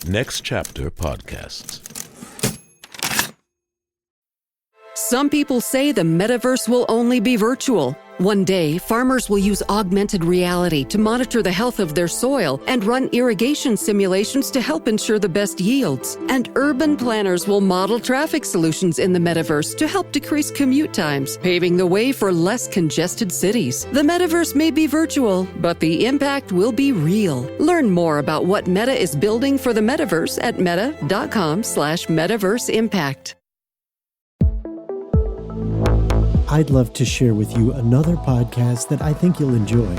Next Chapter Podcasts. Some people say the metaverse will only be virtual. One day, farmers will use augmented reality to monitor the health of their soil and run irrigation simulations to help ensure the best yields. And urban planners will model traffic solutions in the metaverse to help decrease commute times, paving the way for less congested cities. The metaverse may be virtual, but the impact will be real. Learn more about what Meta is building for the metaverse at meta.com/metaverseimpact. I'd love to share with you another podcast that I think you'll enjoy.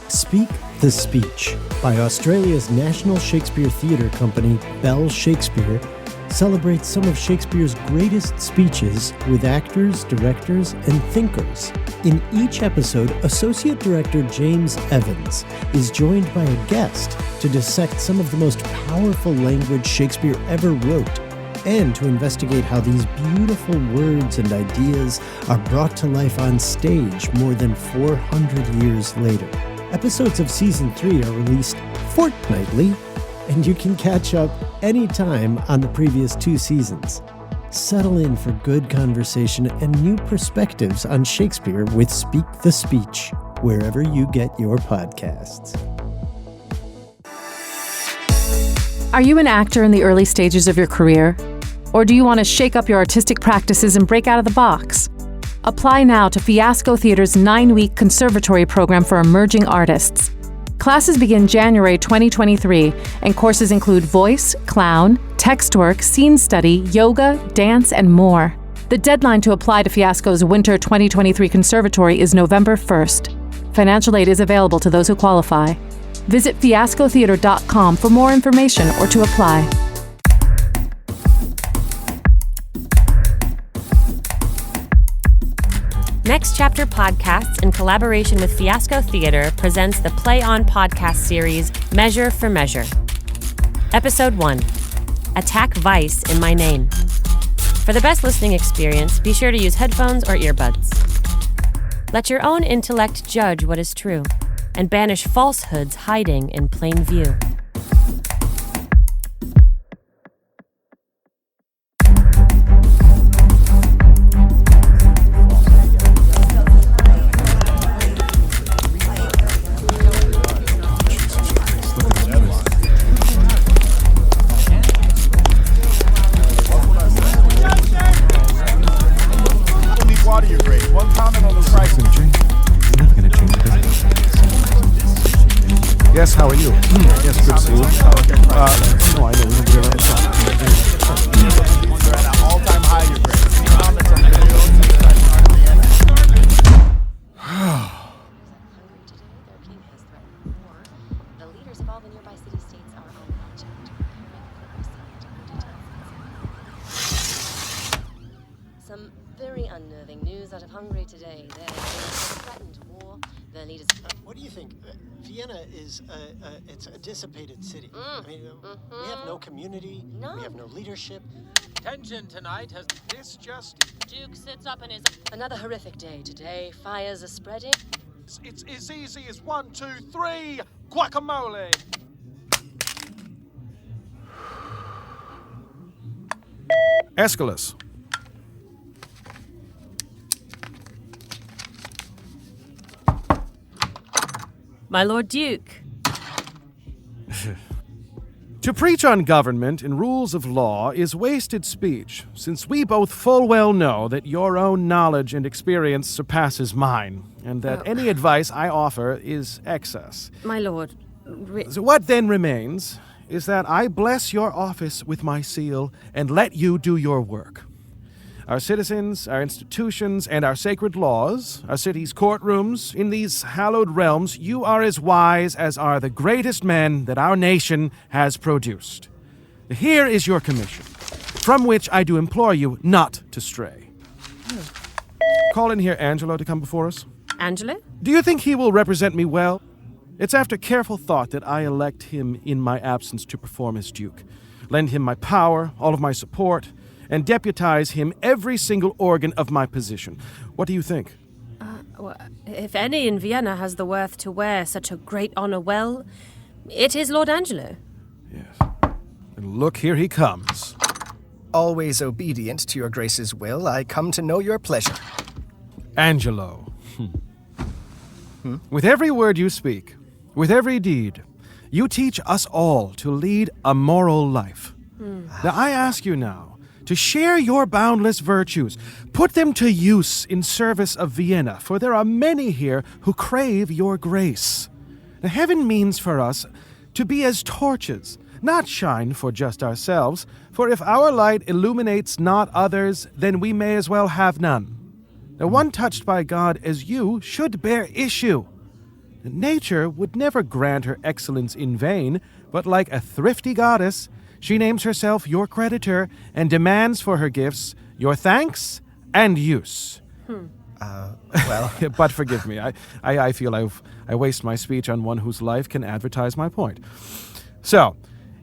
Speak the Speech by Australia's National Shakespeare Theatre company, Bell Shakespeare, celebrates some of Shakespeare's greatest speeches with actors, directors, and thinkers. In each episode, Associate Director James Evans is joined by a guest to dissect some of the most powerful language Shakespeare ever wrote, and to investigate how these beautiful words and ideas are brought to life on stage more than 400 years later. Episodes of Season 3 are released fortnightly, and you can catch up anytime on the previous 2 seasons. Settle in for good conversation and new perspectives on Shakespeare with Speak the Speech, wherever you get your podcasts. Are you an actor in the early stages of your career? Or do you want to shake up your artistic practices and break out of the box? Apply now to Fiasco Theatre's 9-week conservatory program for emerging artists. Classes begin January 2023, and courses include voice, clown, text work, scene study, yoga, dance, and more. The deadline to apply to Fiasco's Winter 2023 Conservatory is November 1st. Financial aid is available to those who qualify. Visit fiascotheatre.com for more information or to apply. Next Chapter Podcasts, in collaboration with Fiasco Theatre, presents the Play On podcast series, Measure for Measure. Episode 1, Attack Vice in My Name. For the best listening experience, be sure to use headphones or earbuds. Let your own intellect judge what is true, and banish falsehoods hiding in plain view. Yes, how are you? Yes, good to see you. No, I know. We're at an all-time high, your grace. The leaders of all the nearby city-states are on project. Some very unnerving news out of Hungary today. There is a threatened war. The leaders... What do you think? Vienna is it's a dissipated city. I mean, we have no community. No. We have no leadership. Tension tonight has this just... Duke sits up and is... Another horrific day today. Fires are spreading. It's as easy as 1, 2, 3, guacamole! Escalus. My Lord Duke. To preach on government and rules of law is wasted speech, since we both full well know that your own knowledge and experience surpasses mine, and that any advice I offer is excess. My Lord... So what then remains is that I bless your office with my seal and let you do your work. Our citizens, our institutions, and our sacred laws, our city's courtrooms, in these hallowed realms, you are as wise as are the greatest men that our nation has produced. Here is your commission, from which I do implore you not to stray. Call in here Angelo to come before us. Angelo? Do you think he will represent me well? It's after careful thought that I elect him in my absence to perform as Duke, lend him my power, all of my support, and deputize him every single organ of my position. What do you think? Well, if any in Vienna has the worth to wear such a great honor well, it is Lord Angelo. Yes. Look, here he comes. Always obedient to your grace's will, I come to know your pleasure. Angelo. With every word you speak, with every deed, you teach us all to lead a moral life. Now I ask you now to share your boundless virtues, put them to use in service of Vienna, for there are many here who crave your grace. Now, heaven means for us to be as torches, not shine for just ourselves, for if our light illuminates not others, then we may as well have none. Now, one touched by God as you should bear issue. Nature would never grant her excellence in vain, but like a thrifty goddess, she names herself your creditor and demands for her gifts your thanks and use. Well... But forgive me, I feel I waste my speech on one whose life can advertise my point. So,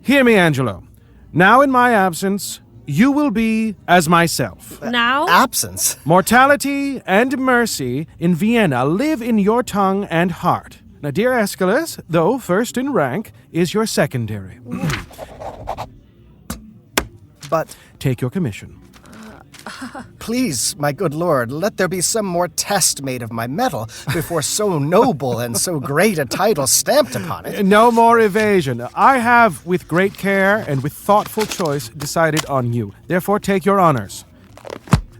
hear me, Angelo. Now in my absence, you will be as myself. Now? Absence? Mortality and mercy in Vienna live in your tongue and heart. Now, dear Escalus, though first in rank, is your secondary. But... Take your commission. Please, my good lord, let there be some more test made of my metal before so noble and so great a title stamped upon it. No more evasion. I have, with great care and with thoughtful choice, decided on you. Therefore, take your honors.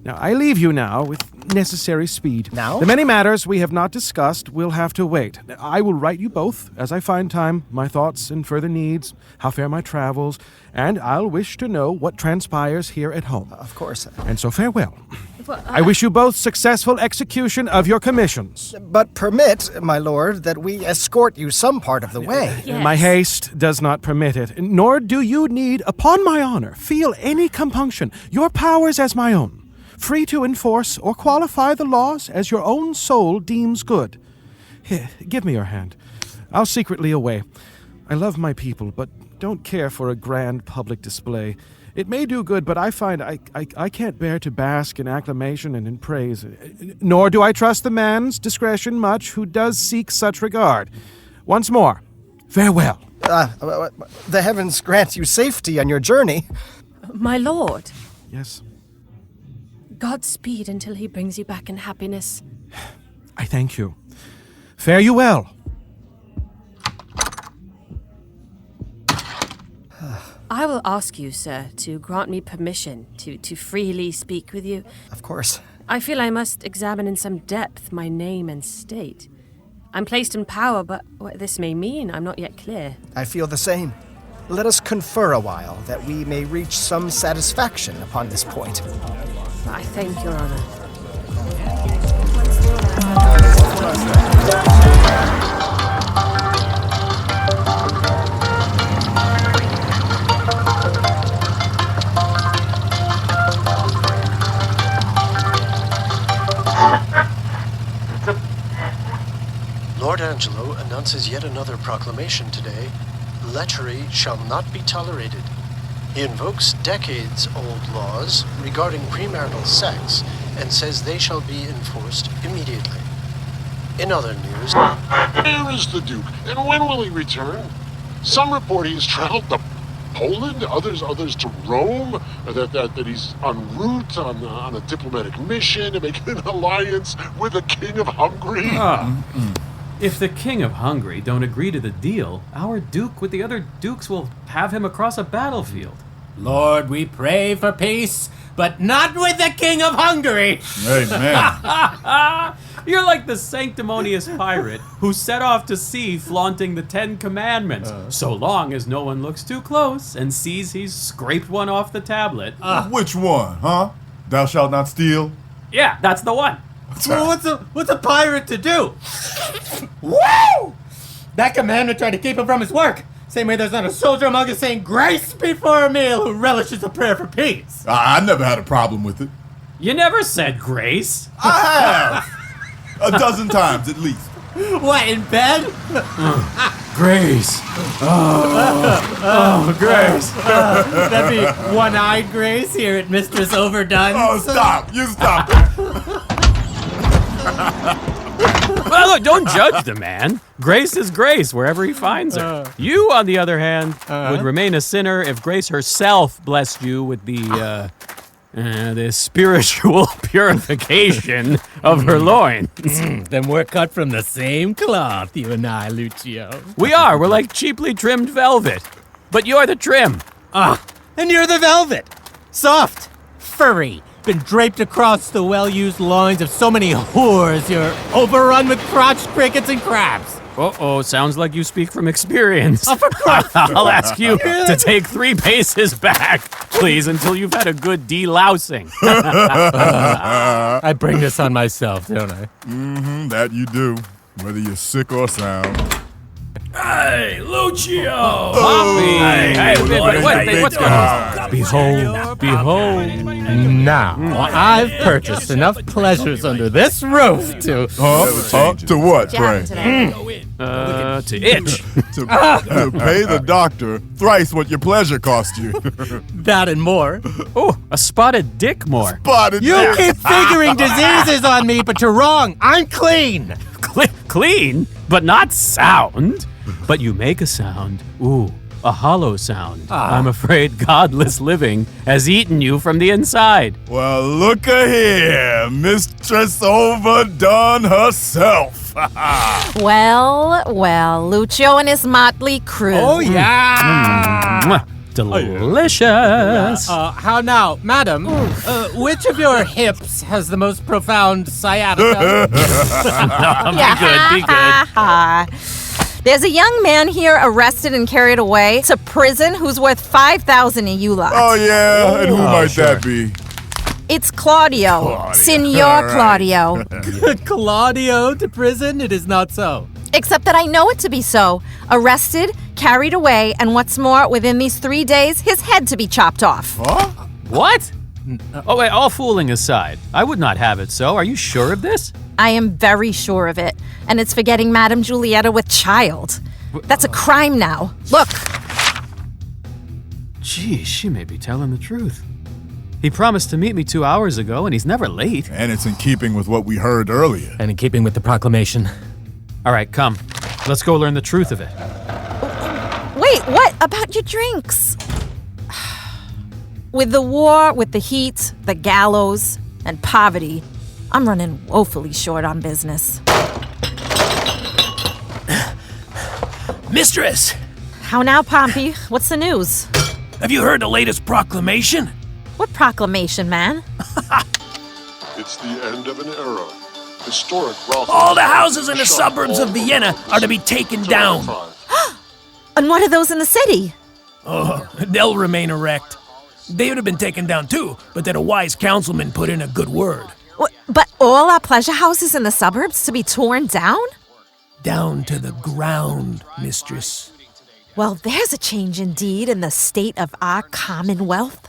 Now, I leave you now with necessary speed. Now? The many matters we have not discussed will have to wait. I will write you both, as I find time, my thoughts and further needs, how fare my travels, and I'll wish to know what transpires here at home. Of course. And so farewell. I wish you both successful execution of your commissions. But permit, my lord, that we escort you some part of the way. Yes. My haste does not permit it, nor do you need, upon my honor, feel any compunction. Your powers as my own. Free to enforce or qualify the laws as your own soul deems good. Here, give me your hand. I'll secretly away. I love my people, but don't care for a grand public display. It may do good, but I find I can't bear to bask in acclamation and in praise. Nor do I trust the man's discretion much who does seek such regard. Once more, farewell. The heavens grant you safety on your journey. My lord, Yes, Godspeed until he brings you back in happiness. I thank you. Fare you well. I will ask you, sir, to grant me permission to freely speak with you. Of course. I feel I must examine in some depth my name and state. I'm placed in power, but what this may mean, I'm not yet clear. I feel the same. Let us confer a while, that we may reach some satisfaction upon this point. I thank your honor. Lord Angelo announces yet another proclamation today. Lechery shall not be tolerated. He invokes decades-old laws regarding premarital sex and says they shall be enforced immediately. In other news... Where is the Duke, and when will he return? Some report he has traveled to Poland, others to Rome, that he's en route on a diplomatic mission to make an alliance with the King of Hungary. If the King of Hungary don't agree to the deal, our Duke with the other Dukes will have him across a battlefield. Lord, we pray for peace, but not with the King of Hungary! Amen. You're like the sanctimonious pirate who set off to sea flaunting the 10 Commandments, so long as no one looks too close and sees he's scraped one off the tablet. Which one, huh? Thou shalt not steal? Yeah, that's the one. Well, what's a pirate to do? Woo! That commandment tried to keep him from his work. Same way there's not a soldier among us saying grace before a meal who relishes a prayer for peace. I never had a problem with it. You never said grace. I have. 12 times at least. What, in bed? Grace. Grace. That'd be one-eyed Grace here at Mistress Overdone. Oh, stop. You stop. Well, look, don't judge the man. Grace is grace wherever he finds her. You, on the other hand, would remain a sinner if Grace herself blessed you with the spiritual purification of her loins. Then we're cut from the same cloth, you and I, Lucio. We are. We're like cheaply trimmed velvet. But you're the trim. And you're the velvet. Soft, furry, been draped across the well-used loins of so many whores you're overrun with crotch crickets and crabs. Uh-oh, sounds like you speak from experience. Oh, for Christ's sake. I'll ask you to take 3 paces back, please, until you've had a good delousing. I bring this on myself, don't I? Mm-hmm, that you do, whether you're sick or sound. Hey, Lucio! Pompey! Hey, what's going on? Behold. Now, I've purchased enough pleasures under this roof to... To what, pray? To itch. To pay the doctor thrice what your pleasure cost you. That and more. Oh, a spotted dick more. Spotted You dick. keep figuring diseases on me, but you're wrong. I'm clean. Clean, but not sound. But you make a sound. Ooh, a hollow sound. I'm afraid godless living has eaten you from the inside. Well, look-a here, Mistress Overdone herself. Well, Lucio and his motley crew. Oh, yeah. Delicious. How now, madam? Which of your hips has the most profound sciatica? Be good. There's a young man here arrested and carried away to prison who's worth 5,000 a lot. Oh, yeah? And who might that be? It's Claudio. Signor Claudio. Claudio to prison? It is not so. Except that I know it to be so. Arrested, carried away, and what's more, within these 3 days, his head to be chopped off. Huh? What? Oh, wait, all fooling aside, I would not have it so. Are you sure of this? I am very sure of it, and it's for getting Madame Julieta with child. That's a crime now. Look. Gee, she may be telling the truth. He promised to meet me 2 hours ago, and he's never late. And it's in keeping with what we heard earlier. And in keeping with the proclamation. All right, come. Let's go learn the truth of it. Wait, what about your drinks? With the war, with the heat, the gallows, and poverty, I'm running woefully short on business. Mistress! How now, Pompey? What's the news? Have you heard the latest proclamation? What proclamation, man? It's the end of an era. Historic wealth. All the houses in the suburbs of Vienna are to be taken down. And what are those in the city? Oh, they'll remain erect. They would have been taken down too, but that a wise councilman put in a good word. But all our pleasure houses in the suburbs to be torn down? Down to the ground, mistress. Well, there's a change indeed in the state of our commonwealth.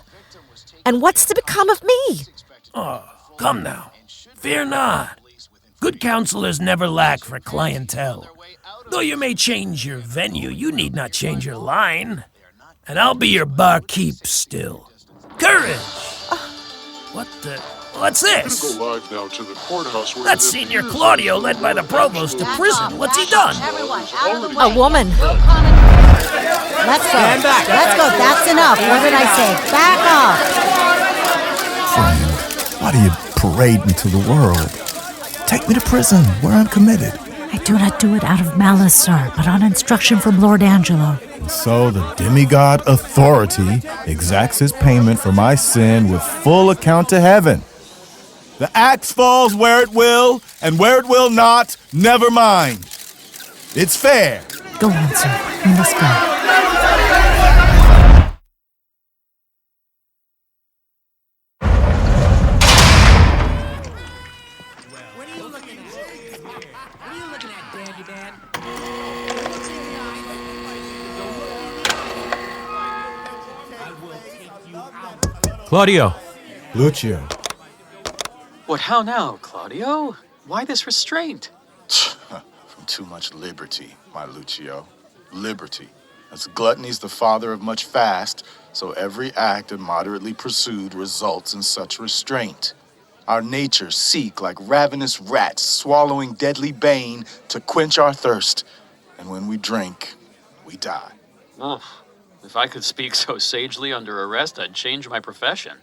And what's to become of me? Oh, come now. Fear not. Good counselors never lack for clientele. Though you may change your venue, you need not change your line. And I'll be your barkeep still. Courage! What's this? Go live now to the courthouse where That's Senior Claudio, led by the provost, to prison. What's he done? A woman. Let's go. Let's go. That's enough. What did I say? Back off. Friend, why do you parade me to the world? Take me to prison, where I'm committed. I do not do it out of malice, sir, but on instruction from Lord Angelo. And so the demigod authority exacts his payment for my sin with full account to heaven. The axe falls where it will, and where it will not, never mind. It's fair. Go on, sir. We must go. Claudio. Lucio. What, how now, Claudio? Why this restraint? From too much liberty, my Lucio. Liberty. As gluttony's the father of much fast, so every act immoderately pursued results in such restraint. Our natures seek like ravenous rats, swallowing deadly bane to quench our thirst. And when we drink, we die. Oh, if I could speak so sagely under arrest, I'd change my profession.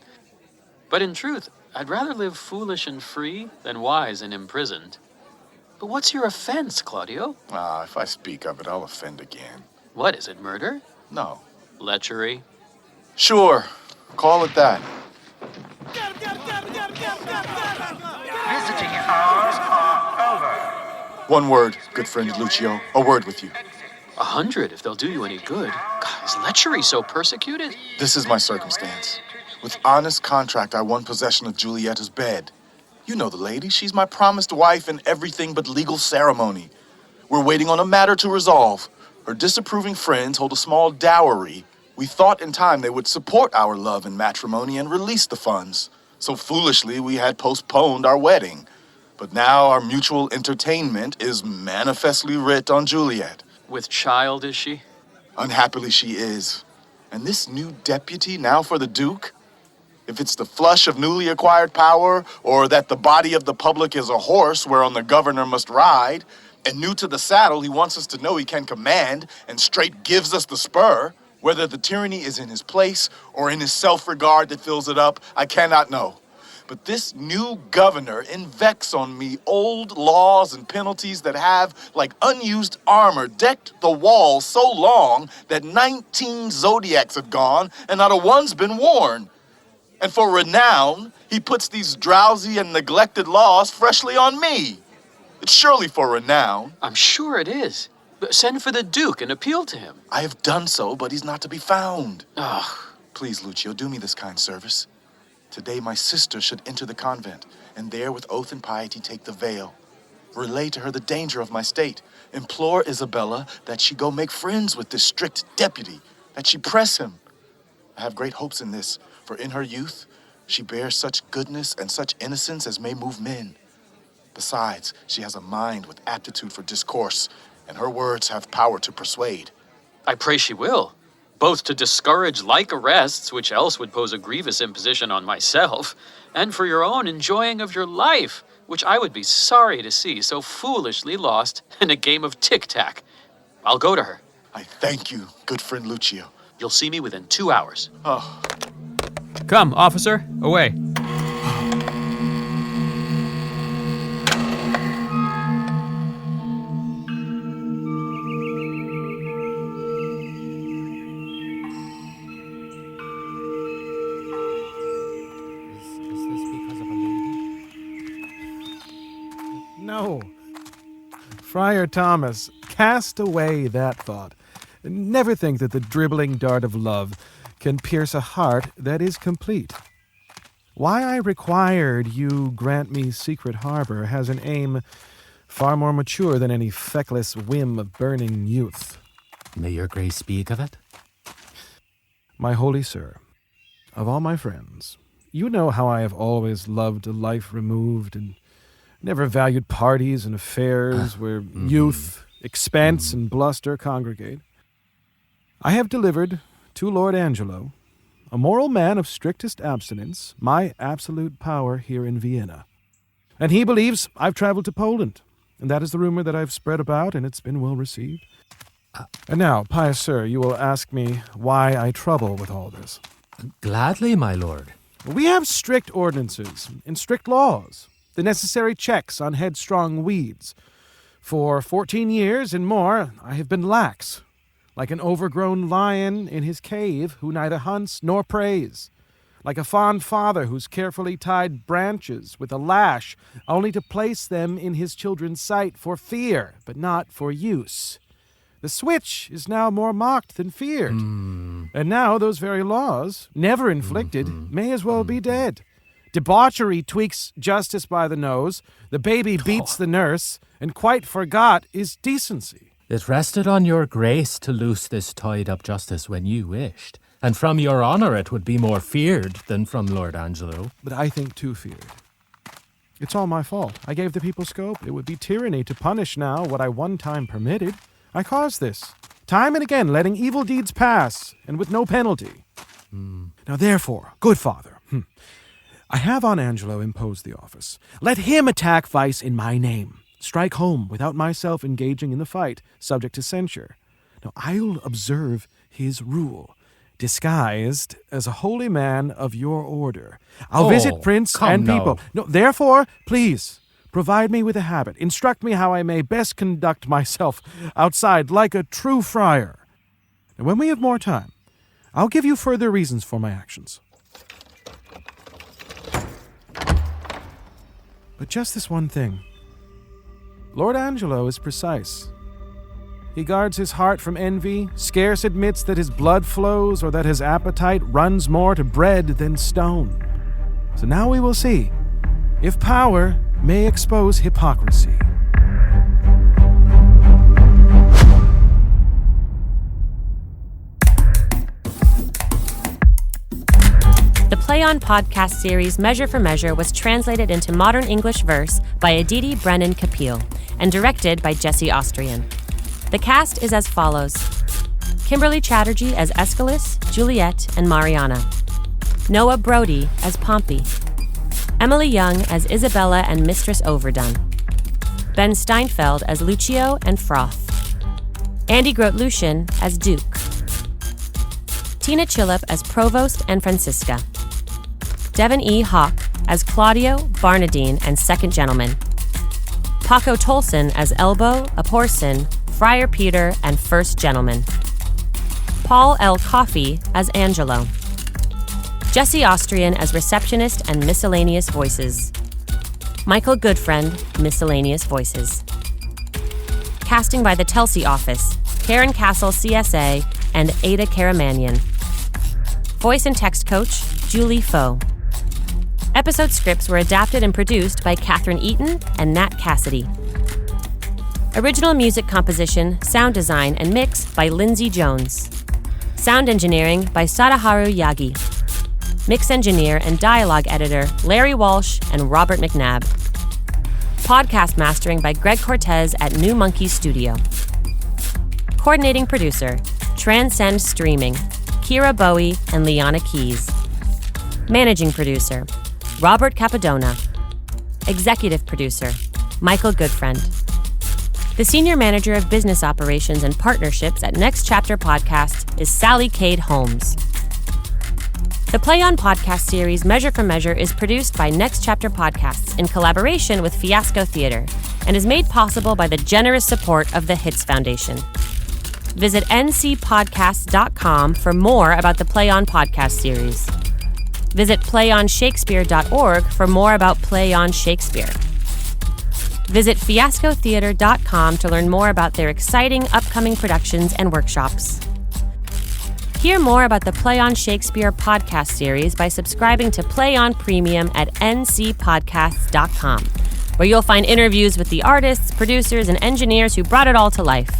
But in truth, I'd rather live foolish and free than wise and imprisoned. But what's your offense, Claudio? If I speak of it, I'll offend again. What, is it murder? No. Lechery? Sure, call it that. Visiting hours are over. One word, good friend Lucio. A word with you. 100, if they'll do you any good. God, is lechery so persecuted? This is my circumstance. With honest contract, I won possession of Julieta's bed. You know the lady. She's my promised wife in everything but legal ceremony. We're waiting on a matter to resolve. Her disapproving friends hold a small dowry. We thought in time they would support our love and matrimony and release the funds. So foolishly, we had postponed our wedding. But now our mutual entertainment is manifestly writ on Juliet. With child, is she? Unhappily, she is. And this new deputy now for the Duke? If it's the flush of newly acquired power, or that the body of the public is a horse whereon the governor must ride, and new to the saddle, he wants us to know he can command, and straight gives us the spur. Whether the tyranny is in his place or in his self-regard that fills it up, I cannot know. But this new governor invects on me old laws and penalties that have, like unused armor, decked the walls so long that 19 zodiacs have gone and not a one's been worn. And for renown, he puts these drowsy and neglected laws freshly on me. It's surely for renown. I'm sure it is. But send for the Duke and appeal to him. I have done so, but he's not to be found. Ugh. Please, Lucio, do me this kind service. Today my sister should enter the convent, and there with oath and piety take the veil. Relay to her the danger of my state. Implore Isabella that she go make friends with this strict deputy, that she press him. I have great hopes in this, for in her youth she bears such goodness and such innocence as may move men. Besides, she has a mind with aptitude for discourse, and her words have power to persuade. I pray she will, both to discourage like arrests, which else would pose a grievous imposition on myself, and for your own enjoying of your life, which I would be sorry to see so foolishly lost in a game of tic-tac. I'll go to her. I thank you, good friend Lucio. You'll see me within 2 hours. Oh. Come, officer, away. No. Friar Thomas, cast away that thought. Never think that the dribbling dart of love can pierce a heart that is complete. Why I required you grant me secret harbor has an aim far more mature than any feckless whim of burning youth. May your grace speak of it? My holy sir, of all my friends, you know how I have always loved a life removed and never valued parties and affairs where youth, expense, and bluster congregate. I have delivered to Lord Angelo, a moral man of strictest abstinence, my absolute power here in Vienna. And he believes I've traveled to Poland, and that is the rumor that I've spread about, and it's been well received. And now, pious sir, you will ask me why I trouble with all this. Gladly, my lord. We have strict ordinances and strict laws, the necessary checks on headstrong weeds. For 14 years and more, I have been lax, like an overgrown lion in his cave who neither hunts nor preys, like a fond father who's carefully tied branches with a lash only to place them in his children's sight for fear, but not for use. The switch is now more mocked than feared. And now those very laws, never inflicted, may as well be dead. Debauchery tweaks justice by the nose, the baby beats the nurse, and quite forgot is decency. It rested on your grace to loose this tied-up justice when you wished, and from your honour it would be more feared than from Lord Angelo. But I think too feared. It's all my fault. I gave the people scope. It would be tyranny to punish now what I one time permitted. I caused this, time and again letting evil deeds pass, and with no penalty. Now therefore, good father, I have on Angelo impose the office. Let him attack vice in my name. Strike home without myself engaging in the fight, subject to censure. Now, I'll observe his rule, disguised as a holy man of your order. I'll visit prince and people. No, therefore, please, provide me with a habit. Instruct me how I may best conduct myself outside like a true friar. And when we have more time, I'll give you further reasons for my actions. But just this one thing. Lord Angelo is precise. He guards his heart from envy, scarce admits that his blood flows or that his appetite runs more to bread than stone. So now we will see if power may expose hypocrisy. The Play On podcast series Measure for Measure was translated into modern English verse by Aditi Brennan Kapil and directed by Jesse Austrian. The cast is as follows: Kimberly Chatterjee as Escalus, Juliet, and Mariana. Noah Brody as Pompey. Emily Young as Isabella and Mistress Overdone. Ben Steinfeld as Lucio and Froth. Andy Grote-Lucian as Duke. Tina Chillip as Provost and Francisca. Devin E. Hawk as Claudio, Barnadine, and Second Gentleman. Paco Tolson as Elbow, Aporson, Friar Peter, and First Gentleman. Paul L. Coffey as Angelo. Jesse Austrian as Receptionist and Miscellaneous Voices. Michael Goodfriend, Miscellaneous Voices. Casting by the Telsey Office, Karen Castle CSA, and Ada Karamanyan. Voice and text coach, Julie Foe. Episode scripts were adapted and produced by Catherine Eaton and Nat Cassidy. Original music composition, sound design, and mix by Lindsay Jones. Sound engineering by Sadaharu Yagi. Mix engineer and dialogue editor Larry Walsh and Robert McNabb. Podcast mastering by Greg Cortez at New Monkey Studio. Coordinating producer, Transcend Streaming, Kira Bowie and Liana Keys. Managing producer, Robert Capadona. Executive producer, Michael Goodfriend. The Senior Manager of Business Operations and Partnerships at Next Chapter Podcast is Sally Cade Holmes. The Play On podcast series Measure for Measure is produced by Next Chapter Podcasts in collaboration with Fiasco Theater and is made possible by the generous support of the Hits Foundation. Visit ncpodcasts.com for more about the Play On podcast series. Visit playonshakespeare.org for more about Play On Shakespeare. Visit fiascotheater.com to learn more about their exciting upcoming productions and workshops. Hear more about the Play On Shakespeare podcast series by subscribing to Play On Premium at ncpodcasts.com, where you'll find interviews with the artists, producers, and engineers who brought it all to life.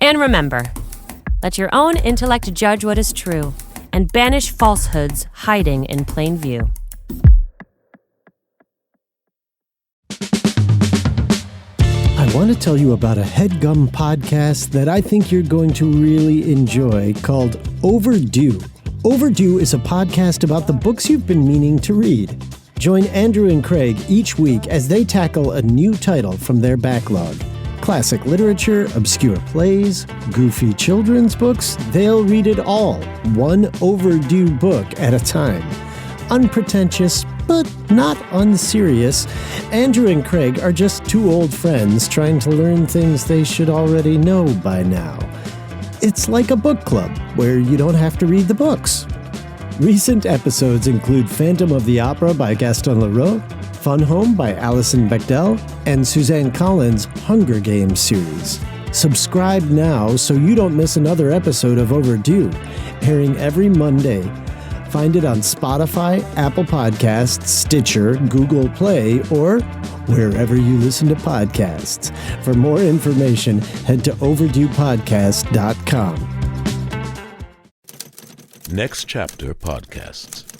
And remember, let your own intellect judge what is true, and banish falsehoods hiding in plain view. I want to tell you about a HeadGum podcast that I think you're going to really enjoy called Overdue. Overdue is a podcast about the books you've been meaning to read. Join Andrew and Craig each week as they tackle a new title from their backlog. Classic literature, obscure plays, goofy children's books, they'll read it all, one overdue book at a time. Unpretentious, but not unserious, Andrew and Craig are just two old friends trying to learn things they should already know by now. It's like a book club, where you don't have to read the books. Recent episodes include Phantom of the Opera by Gaston Leroux, Fun Home by Alison Bechdel, and Suzanne Collins' Hunger Games series. Subscribe now so you don't miss another episode of Overdue, airing every Monday. Find it on Spotify, Apple Podcasts, Stitcher, Google Play, or wherever you listen to podcasts. For more information, head to overduepodcast.com. Next Chapter Podcasts.